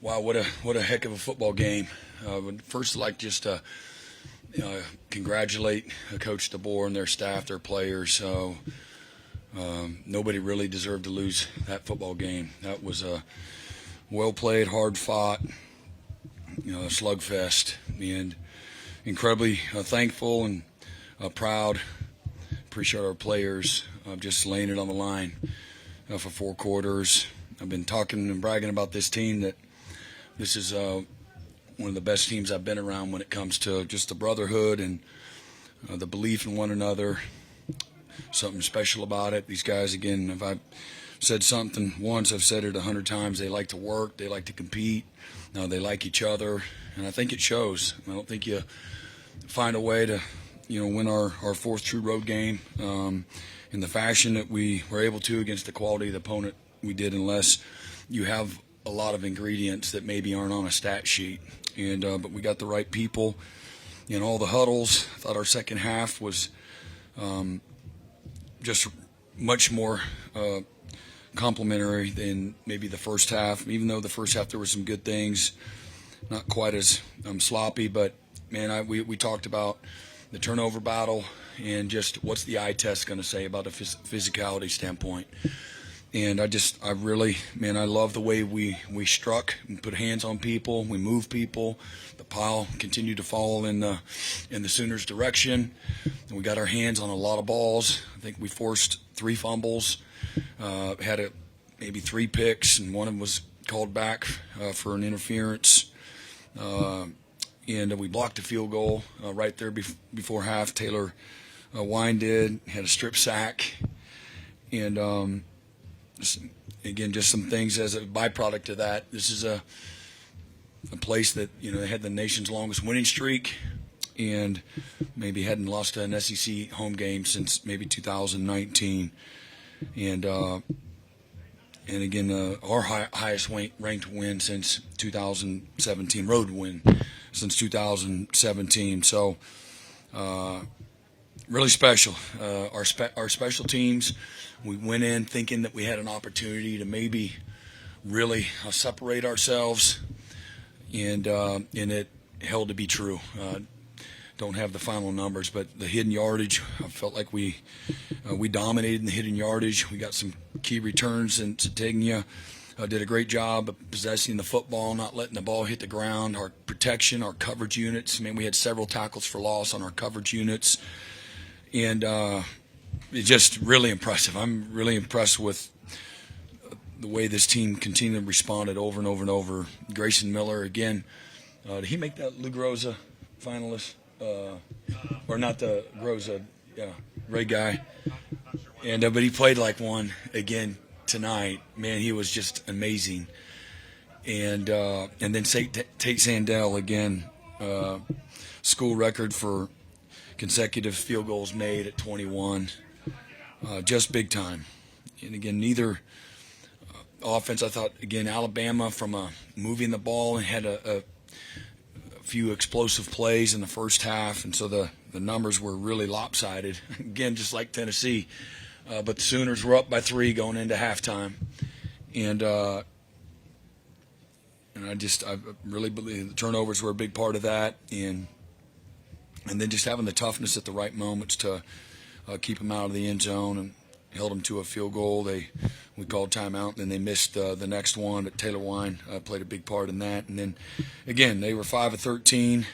Wow, what a heck of a football game. Would first like just to congratulate Coach DeBoer and their staff, their players. Nobody really deserved to lose that football game. That was a well played, hard fought, a slugfest, and incredibly thankful and proud. Appreciate our players just laying it on the line for 4 quarters. I've been talking and bragging about this team that this is one of the best teams I've been around when it comes to just the brotherhood and the belief in one another. Something special about it. These guys, again, if I've said something once, I've said it 100 times. They like to work. They like to compete. They like each other, and I think it shows. I don't think you find a way to, win our 4th true road game in the fashion that we were able to against the quality of the opponent we did, unless you have a lot of ingredients that maybe aren't on a stat sheet. And but we got the right people in all the huddles. I thought our second half was just much more complimentary than maybe the first half. Even though the first half there were some good things, not quite as sloppy. But man, we talked about the turnover battle and just what's the eye test going to say about a physicality standpoint. And I really, I love the way we struck and put hands on people. We moved people. The pile continued to fall in the Sooners' direction. And we got our hands on a lot of balls. I think we forced 3 fumbles, had maybe 3 picks, and one of them was called back for an interference. And we blocked a field goal right there before half. Taylor Wine had a strip sack. And again, just some things as a byproduct of that. This is a place that, they had the nation's longest winning streak and maybe hadn't lost an SEC home game since maybe 2019. And again, our highest ranked win since 2017, road win since 2017. So really special. Our special teams, we went in thinking that we had an opportunity to maybe really separate ourselves, and it held to be true. Don't have the final numbers, but the hidden yardage, I felt like we dominated in the hidden yardage. We got some key returns, and Sategna did a great job of possessing the football, not letting the ball hit the ground. Our protection, our coverage units, we had several tackles for loss on our coverage units. And it's just really impressive. I'm really impressed with the way this team continued to respond over and over and over. Grayson Miller, again, did he make that Lou Groza finalist? Or not the Groza, Ray guy. And but he played like one again tonight. Man, he was just amazing. And then Tate Sandell, again, school record for consecutive field goals made at 21, just big time. And again, neither offense, I thought, again, Alabama from moving the ball and had a few explosive plays in the first half, and so the numbers were really lopsided, again, just like Tennessee. But the Sooners were up by 3 going into halftime. And I really believe the turnovers were a big part of that, and then just having the toughness at the right moments to keep them out of the end zone and held them to a field goal. We called timeout, and then they missed the next one, but Taylor Wine played a big part in that. And then, again, they were 5 of 13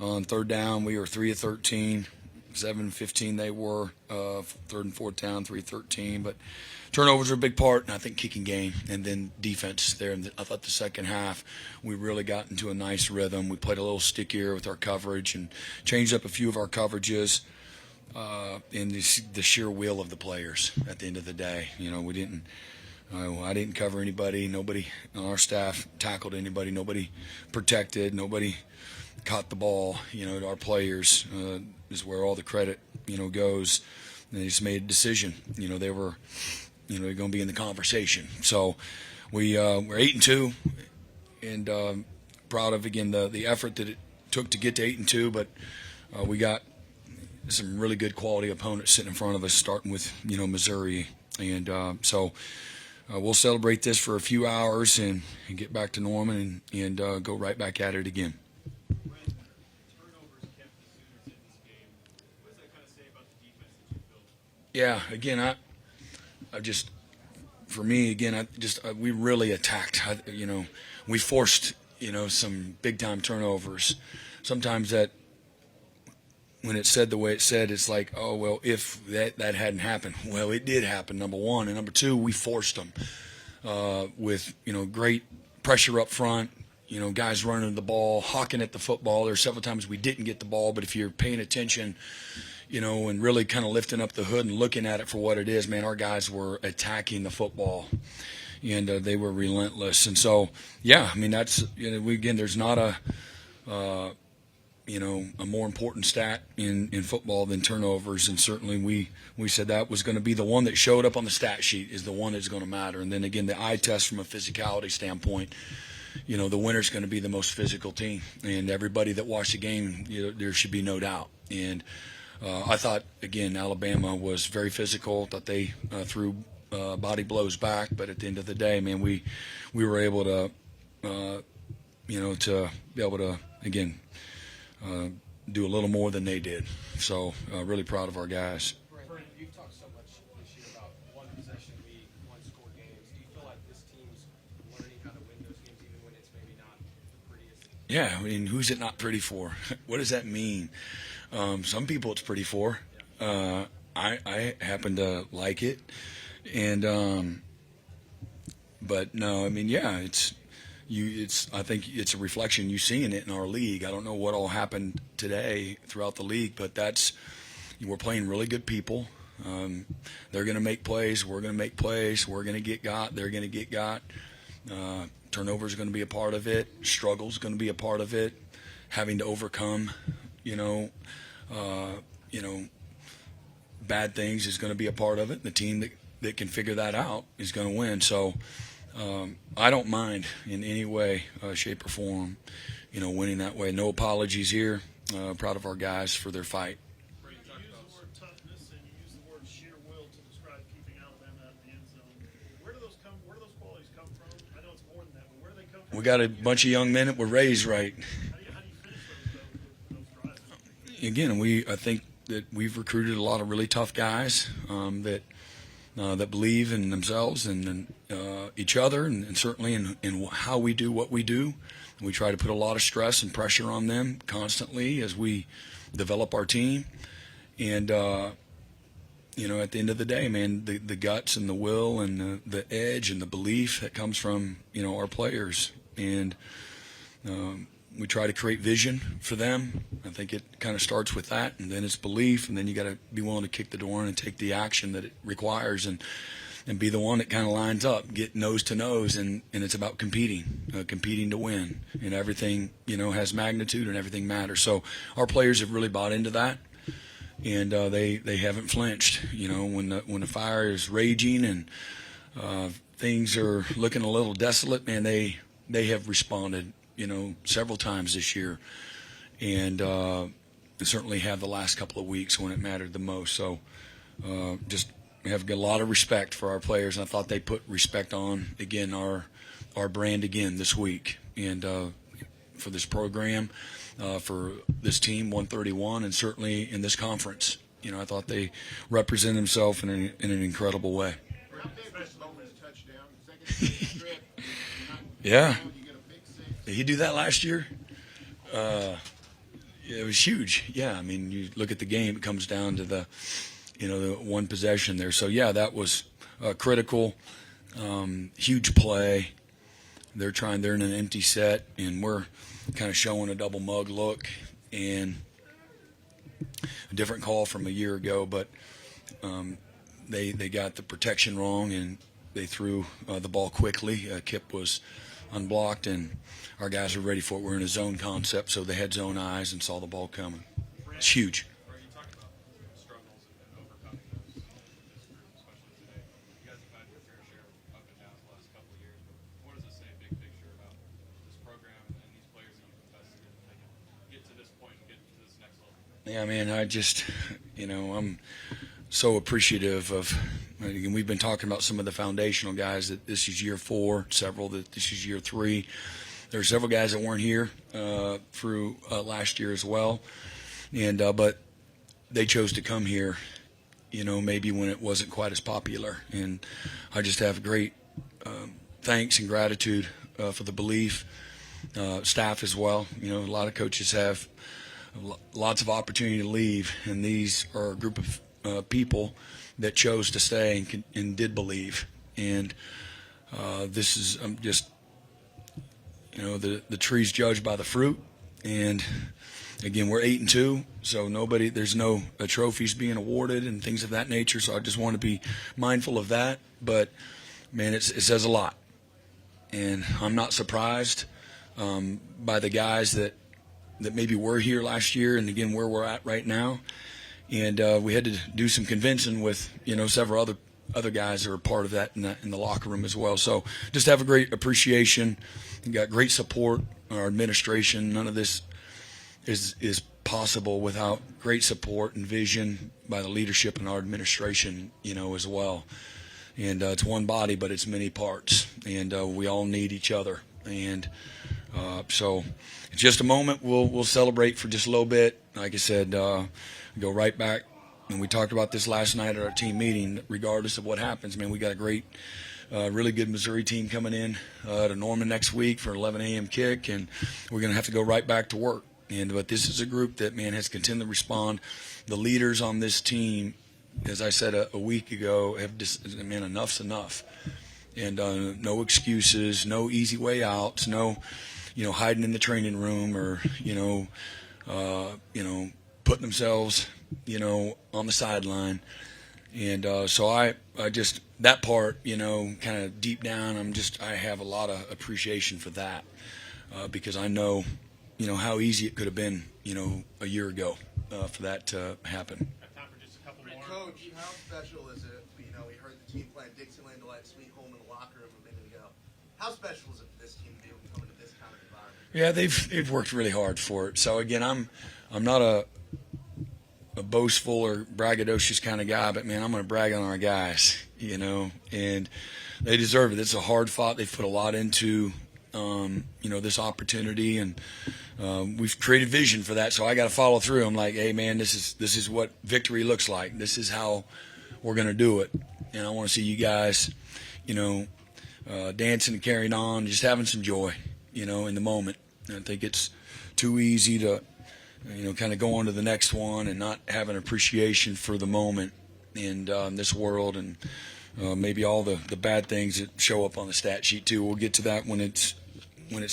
on 3rd down. We were 3 of 13. 7 of 15 they were. 3rd and 4th down, 3 of 13. But turnovers were a big part, and I think kicking game, and then defense there. And I thought the second half we really got into a nice rhythm. We played a little stickier with our coverage and changed up a few of our coverages. And the sheer will of the players at the end of the day. We didn't. I didn't cover anybody. Nobody on our staff tackled anybody. Nobody protected. Nobody caught the ball. Our players is where all the credit goes. And they just made a decision. They were going to be in the conversation. So we're 8-2, and proud of, again, the effort that it took to get to 8-2. But we got some really good quality opponents sitting in front of us, starting with Missouri, and so we'll celebrate this for a few hours and get back to Norman and go right back at it again. Brent, turnovers kept the Sooners in this game. What does that kind of say about the defense that you built? Yeah, again, for me, again, we really attacked. We forced, some big time turnovers. Sometimes when it's said the way it said, it's like, oh, well, if that hadn't happened. Well, it did happen, number one. And number two, we forced them with, great pressure up front, guys running the ball, hawking at the football. There are several times we didn't get the ball, but if you're paying attention, and really kind of lifting up the hood and looking at it for what it is, man, our guys were attacking the football. And they were relentless. And so, yeah, I mean, that's, there's not a more important stat in football than turnovers. And certainly we said that was going to be the one that showed up on the stat sheet is the one that's going to matter. And then, again, the eye test from a physicality standpoint, the winner's going to be the most physical team. And everybody that watched the game, there should be no doubt. And I thought, again, Alabama was very physical, thought they threw body blows back, but at the end of the day, man, we were able to, to be able to, again, do a little more than they did. So really proud of our guys. Brent, you've talked so much this year about one possession league, one score games. Do you feel like this team's learning how to win those games even when it's maybe not the prettiest? Yeah, I mean, who's it not pretty for? What does that mean? Some people it's pretty for. I happen to like it. And but no, I mean, yeah, I think it's a reflection you seeing it in our league. I don't know what all happened today throughout the league, but we're playing really good people. They're going to make plays. We're going to make plays. We're going to get got. They're going to get got. Turnover is going to be a part of it. Struggle is going to be a part of it. Having to overcome, bad things is going to be a part of it. The team that can figure that out is going to win. So I don't mind in any way, shape, or form, winning that way. No apologies here. Proud of our guys for their fight. You use the word toughness and you use the word sheer will to describe keeping Alabama out of the end zone. Where do those qualities come from? I know it's more than that, but where do they come from? We got a bunch of young men that were raised right. How do you finish those drives? Again, I think that we've recruited a lot of really tough guys that believe in themselves and each other, and certainly in how we do what we do. And we try to put a lot of stress and pressure on them constantly as we develop our team. And at the end of the day, man, the guts and the will and the edge and the belief that comes from our players. And we try to create vision for them. I think it kind of starts with that, and then it's belief, and then you got to be willing to kick the door in and take the action that it requires, and be the one that kind of lines up, get nose to nose, and it's about competing to win, and everything has magnitude and everything matters. So our players have really bought into that, and they haven't flinched. When the fire is raging and things are looking a little desolate, man, they have responded several times this year, and certainly have the last couple of weeks when it mattered the most. So just have a lot of respect for our players, and I thought they put respect on, again, our brand again this week, and for this program, for this team, 131, and certainly in this conference. I thought they represent themselves in an incredible way. Yeah. Did he do that last year? It was huge. Yeah, I mean, you look at the game; it comes down to the one possession there. So yeah, that was critical. Huge play. They're in an empty set, and we're kind of showing a double mug look, and a different call from a year ago, but they got the protection wrong, and they threw the ball quickly. Kip was unblocked, and our guys were ready for it. We're in a zone concept, so they had zone eyes and saw the ball coming. It's huge. You talked about struggles and overcoming those in this group, especially today. You guys have had your fair share of up and downs the last couple of years, but what does it say big picture about this program and these players that you've invested in, that they can get to this point and get to this next level? Yeah, man, I'm so appreciative of And again, we've been talking about some of the foundational guys that this is year 4, several that this is year 3. There are several guys that weren't here through last year as well, and but they chose to come here, maybe when it wasn't quite as popular. And I just have great thanks and gratitude for the belief, staff as well. A lot of coaches have lots of opportunity to leave, and these are a group of people that chose to stay and did believe. And this is just, the tree's judged by the fruit. And again, we're 8-2, so there's no trophies being awarded and things of that nature. So I just want to be mindful of that. But man, it says a lot, and I'm not surprised by the guys that maybe were here last year, and again where we're at right now. And we had to do some convincing with several other guys that are part of that in the locker room as well. So just have a great appreciation. We got great support. Our administration. None of this is possible without great support and vision by the leadership in our administration, as well. And it's one body, but it's many parts, and we all need each other. And so it's just a moment. We'll celebrate for just a little bit. Like I said, go right back. And we talked about this last night at our team meeting. Regardless of what happens, man, we got a great, really good Missouri team coming in to Norman next week for an 11 a.m. kick, and we're going to have to go right back to work. But this is a group that, man, has continued to respond. The leaders on this team, as I said a week ago, have just, man, enough's enough. And no excuses, no easy way outs, no, hiding in the training room or, putting themselves, on the sideline. And so I just, that part, kind of deep down, I have a lot of appreciation for that because I know, how easy it could have been, a year ago for that to happen. Time for just a couple more. Coach, how special is it? We heard the team playing Dixieland to let Sweet Home in the locker room a minute ago. How special is it for this team to be able to come into this kind of environment? Yeah, they've worked really hard for it. So again, I'm not a boastful or braggadocious kind of guy, but man, I'm going to brag on our guys, and they deserve it. It's a hard fought. They've put a lot into, this opportunity, and we've created vision for that. So I got to follow through. I'm like, hey man, this is what victory looks like. This is how we're going to do it. And I want to see you guys, dancing and carrying on, just having some joy, in the moment. And I think it's too easy to, kind of go on to the next one and not have an appreciation for the moment in this world, and maybe all the bad things that show up on the stat sheet too. We'll get to that when it's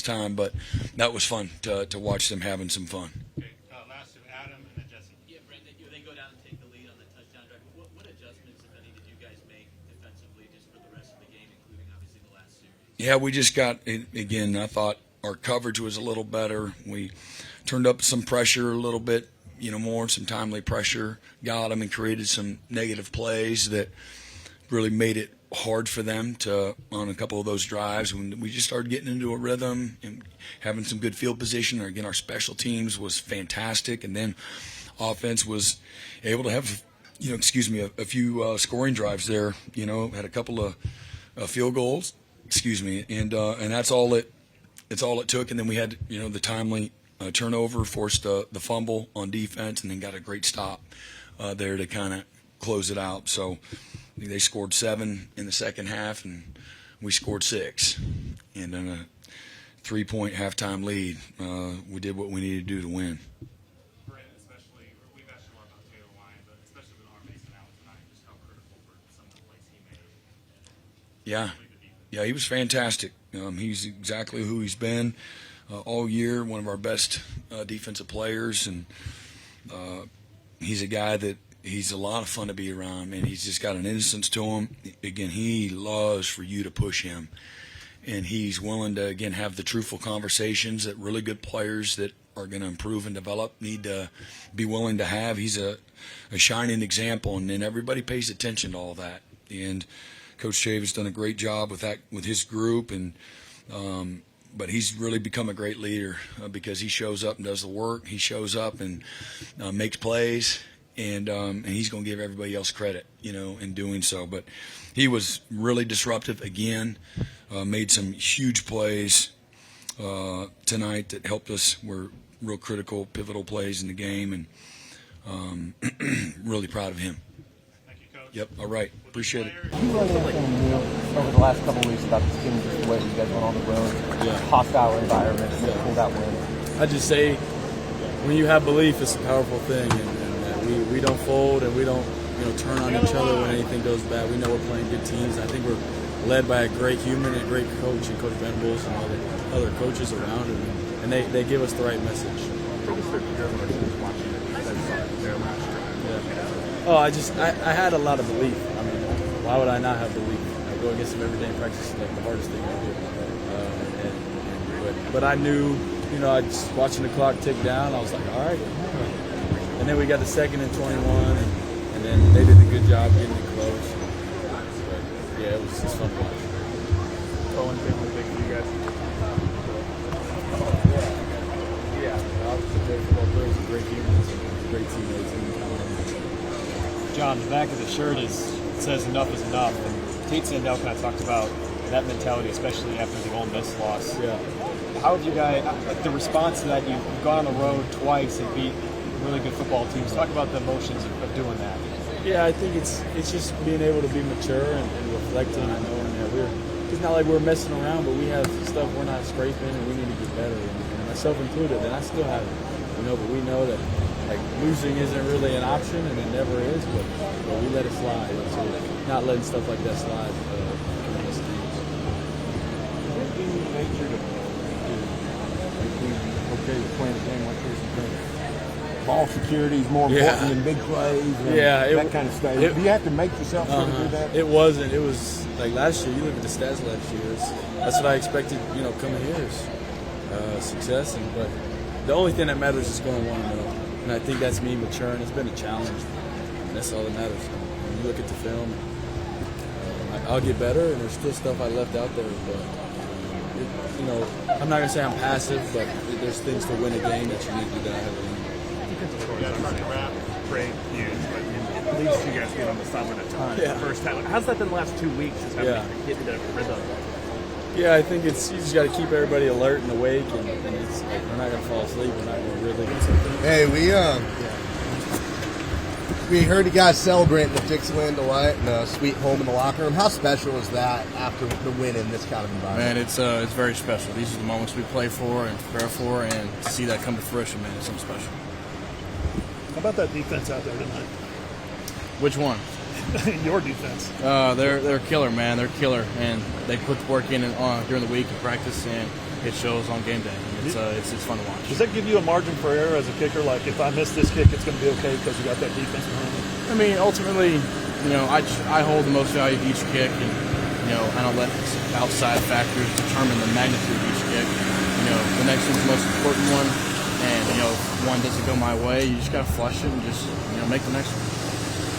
time, but that was fun to watch them having some fun. Okay, last to Adam and then Jesse. Yeah, Brent, they go down and take the lead on the touchdown drive. What adjustments, if any, did you guys make defensively just for the rest of the game, including obviously the last series? Yeah, we just got, again, I thought our coverage was a little better. We turned up some pressure a little bit, more, some timely pressure, got them and created some negative plays that really made it hard for them on a couple of those drives. When we just started getting into a rhythm and having some good field position, again, our special teams was fantastic, and then offense was able to have, a few scoring drives there. Had a couple of field goals, and that's all it took. And then we had, the timely turnover, forced the fumble on defense, and then got a great stop there to kind of close it out. So they scored 7 in the second half, and we scored 6. And in a 3-point halftime lead, we did what we needed to do to win. Brent, especially, we've asked you a lot about Taylor Ryan, but especially with our Mason out tonight, just how critical for some of the plays he made. Yeah, he was fantastic. He's exactly who he's been all year, one of our best defensive players, and he's a guy that he's a lot of fun to be around, man. He's just got an innocence to him. Again, he loves for you to push him, and he's willing to, again, have the truthful conversations that really good players that are going to improve and develop need to be willing to have. He's a shining example, and then everybody pays attention to all that. And Coach Chave has done a great job with that, with his group, and but he's really become a great leader because he shows up and does the work. He shows up and makes plays, and he's going to give everybody else credit, in doing so. But he was really disruptive again, made some huge plays tonight that helped us. Were real critical, pivotal plays in the game, and really proud of him. Thank you, Coach. Yep. All right. Appreciate it. You learned anything new over the last couple of weeks about this team, just the way you guys went on the road, hostile environment, and pulled out wins? I just say, when you have belief, it's a powerful thing, and we don't fold and we don't turn on each other when anything goes bad. We know we're playing good teams. I think we're led by a great human and a great coach, and Coach Venables and all the other coaches around him, and they give us the right message. Oh, I had a lot of belief. I mean, why would I not have belief? I go against them every day in practice, like the hardest thing I do. But I knew, I just watching the clock tick down. I was like, all right. And then we got the 2nd and 21, and then they did a good job getting it close. But yeah, it was just fun to watch. Cohen family big for you guys. Yeah. Obviously, great football players, great humans, great teammates. John, the back of the shirt says enough is enough. And Tate Sandell kind of talked about that mentality, especially after the Ole Miss loss. Yeah. How have you guys, the response to that, you've gone on the road twice and beat really good football teams. Talk about the emotions of doing that. Yeah, I think it's just being able to be mature and reflecting and knowing that it's not like we're messing around, but we have stuff we're not scraping and we need to get better, and myself included, and I still haven't. But we know that losing isn't really an option, and it never is, but we let it slide. So not letting stuff like that slide against teams. Okay with playing a game like this, you think ball security is more important than big plays and that kind of stuff. Do you have to make yourself sort of do that? It wasn't. It was like last year. You look at the stats last year. That's what I expected, coming here is success. But the only thing that matters is going 1-0. And I think that's me maturing. It's been a challenge. And that's all that matters. When you look at the film, I'll get better, and there's still stuff I left out there. But, I'm not going to say I'm passive, but there's things to win a game that you need to do that I haven't learned. Great news, but at least you guys get on the sideline a ton. Yeah. The first time. How's that been the last 2 weeks? Just having to get into that rhythm. Yeah, I think you just got to keep everybody alert and awake, and it's like we're not going to fall asleep. We're not going to really get something. Hey, we heard you guys celebrating the Dixieland Delight and a sweet home in the locker room. How special is that after the win in this kind of environment? Man, it's very special. These are the moments we play for and prepare for, and to see that come to fruition, man, it's something special. How about that defense out there tonight? Which one? Your defense. They're killer, man. They're killer, and they put the work in during the week in practice, and it shows on game day. It's fun to watch. Does that give you a margin for error as a kicker? Like, if I miss this kick, it's going to be okay because you got that defense behind me? I mean, ultimately, I hold the most value of each kick, and I don't let outside factors determine the magnitude of each kick. The next one's the most important one, and if one doesn't go my way, you just got to flush it and just make the next one.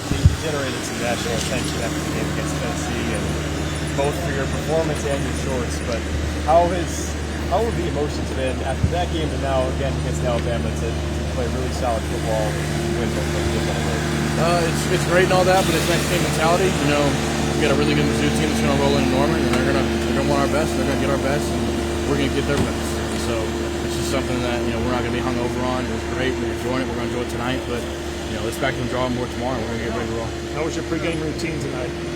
You generated some national attention after the game against Tennessee, and both for your performance and your shorts. But how have the emotions been after that game and now again against Alabama to play really solid football and win both those games on the road? It's great and all that, but it's next game mentality. We got a really good Mizzou team that's going to roll in Norman, and they're going to want our best. They're going to get our best, and we're going to get their best. So it's just something that we're not going to be hung over on. It was great. We're enjoying it. We're going to enjoy it tonight, but. Let's back to the drawing board tomorrow. We're going to get ready to roll. How was your pregame routine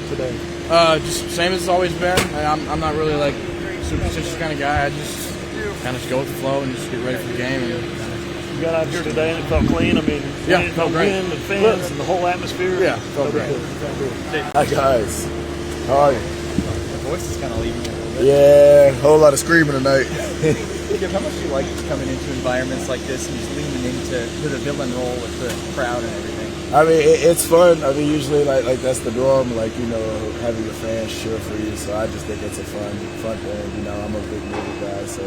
today? Just same as it's always been. I'm not really like superstitious kind of guy. I just kind of go with the flow and just get ready for the game. You got out here today and it felt clean. I mean, felt great. Wind and fans and the whole atmosphere. Yeah, felt great. Hi guys, how are you? The voice is kind of leaving you. Yeah, whole lot of screaming tonight. Kip, how much do you like coming into environments like this and just leaning into the villain role with the crowd and everything? I mean, it's fun. I mean, usually like that's the norm, having your fans cheer for you. So I just think it's a fun thing. I'm a big movie guy, so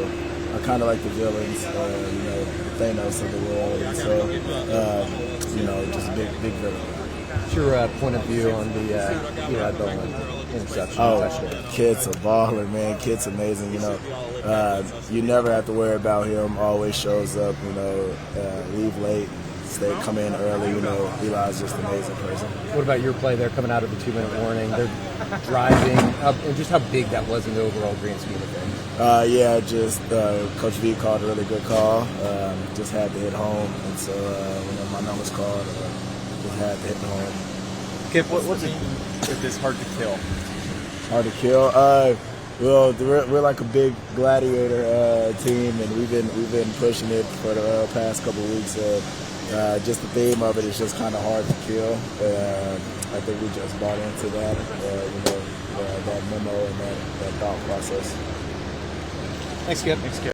I kind of like the villains, Thanos of the world. And so, just a big villain. What's your point of view on the Eli Bowen interception touchdown? Kid's a baller, man. Kid's amazing. You never have to worry about him. Always shows up. Leave late. come in early. You know, Eli's just an amazing person. What about your play there coming out of the 2-minute warning? They're driving up, and just how big that was in the overall grand scheme of things. Yeah, just Coach V called a really good call. Just had to hit home, and so when my number's called, just had to hit home. Kip, what's it if it's hard to kill? Hard to kill. Well, we're like a big gladiator team, and we've been pushing it for the past couple of weeks. Just the theme of it is just kind of hard to kill. I think we just bought into that, that memo and that thought process. Thanks, Kip.